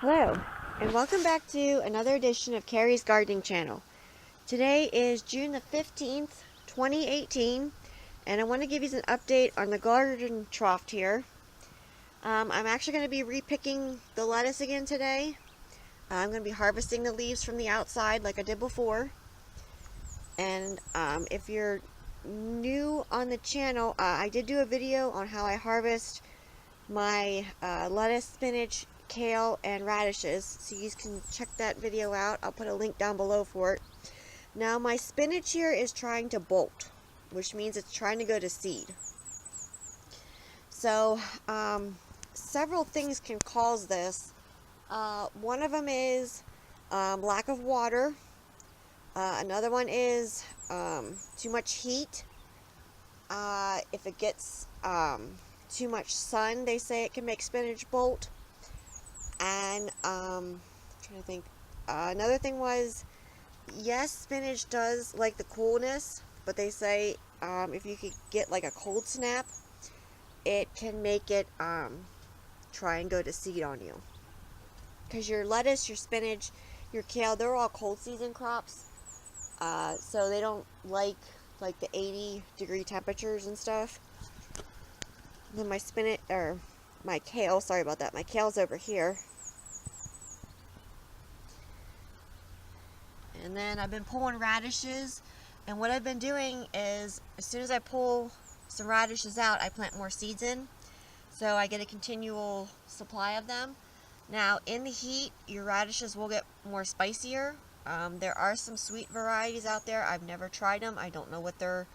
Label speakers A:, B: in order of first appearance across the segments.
A: Hello, and welcome back to another edition of Carrie's Gardening Channel. Today is June the 15th, 2018, and I want to give you an update on the garden trough here. I'm actually going to be repicking the lettuce again today. I'm going to be harvesting the leaves from the outside like I did before. And if you're new on the channel, I did do a video on how I harvest my lettuce, spinach, kale, and radishes, so you can check that video out. I'll put a link down below for it. Now my spinach here is trying to bolt, which means it's trying to go to seed. So several things can cause this. One of them is lack of water. Another one is too much heat. If it gets too much sun, they say it can make spinach bolt. And I'm trying to think. Another thing was, yes, spinach does like the coolness, but they say if you could get like a cold snap, it can make it try and go to seed on you. Because your lettuce, your spinach, your kale, they're all cold season crops, so they don't like the 80-degree temperatures and stuff. Then my spinach, or my kale, sorry about that, my kale's over here. And then I've been pulling radishes, and what I've been doing is, as soon as I pull some radishes out, I plant more seeds in, so I get a continual supply of them. Now, in the heat, your radishes will get more spicier. There are some sweet varieties out there. I've never tried them. I don't know what they're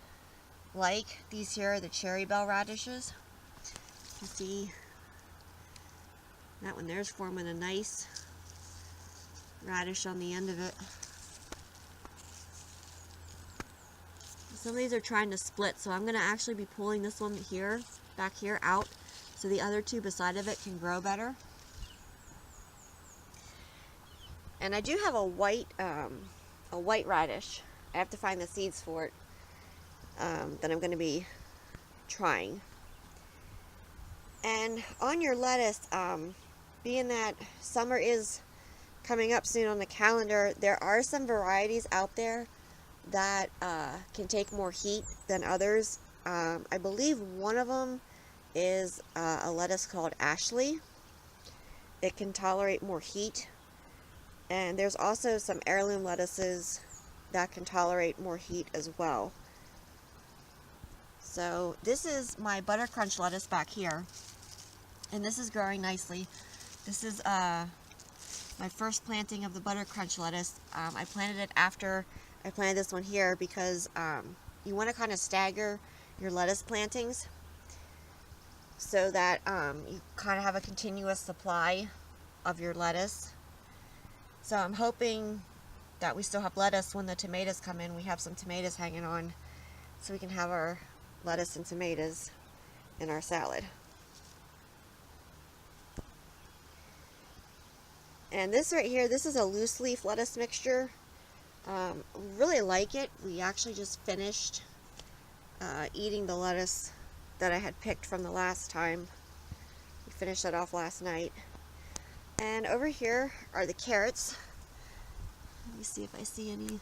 A: like. These here are the cherry bell radishes. You can see that one there's forming a nice radish on the end of it. Some of these are trying to split, so I'm going to actually be pulling this one here, back here, out, so the other two beside of it can grow better. And I do have a white radish. I have to find the seeds for it that I'm going to be trying. And on your lettuce, being that summer is coming up soon on the calendar, there are some varieties out there that can take more heat than others. I believe one of them is a lettuce called Ashley. It can tolerate more heat. And there's also some heirloom lettuces that can tolerate more heat as well. So this is my butter crunch lettuce back here, and this is growing nicely. This is my first planting of the butter crunch lettuce. I planted it after I planted this one here because you want to kind of stagger your lettuce plantings so that you kind of have a continuous supply of your lettuce. So I'm hoping that we still have lettuce when the tomatoes come in. We have some tomatoes hanging on, so we can have our lettuce and tomatoes in our salad. And this right here, this is a loose leaf lettuce mixture. Really like it. We actually just finished eating the lettuce that I had picked from the last time. We finished that off last night. And over here are the carrots. Let me see if I see any.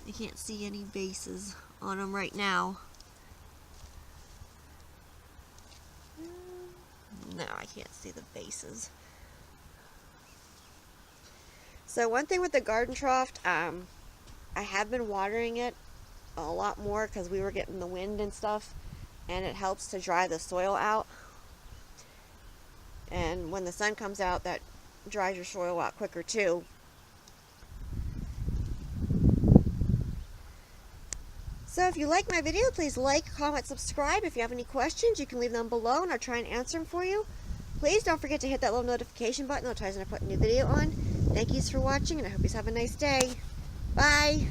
A: I can't see any bases on them right now. No, I can't see the bases. So one thing with the garden trough, I have been watering it a lot more because we were getting the wind and stuff, and it helps to dry the soil out. And when the sun comes out, that dries your soil out quicker too. So if you like my video, please like, comment, subscribe. If you have any questions, you can leave them below and I'll try and answer them for you. Please don't forget to hit that little notification button. It'll tell you when I put a new video on. Thank you for watching, and I hope you have a nice day. Bye!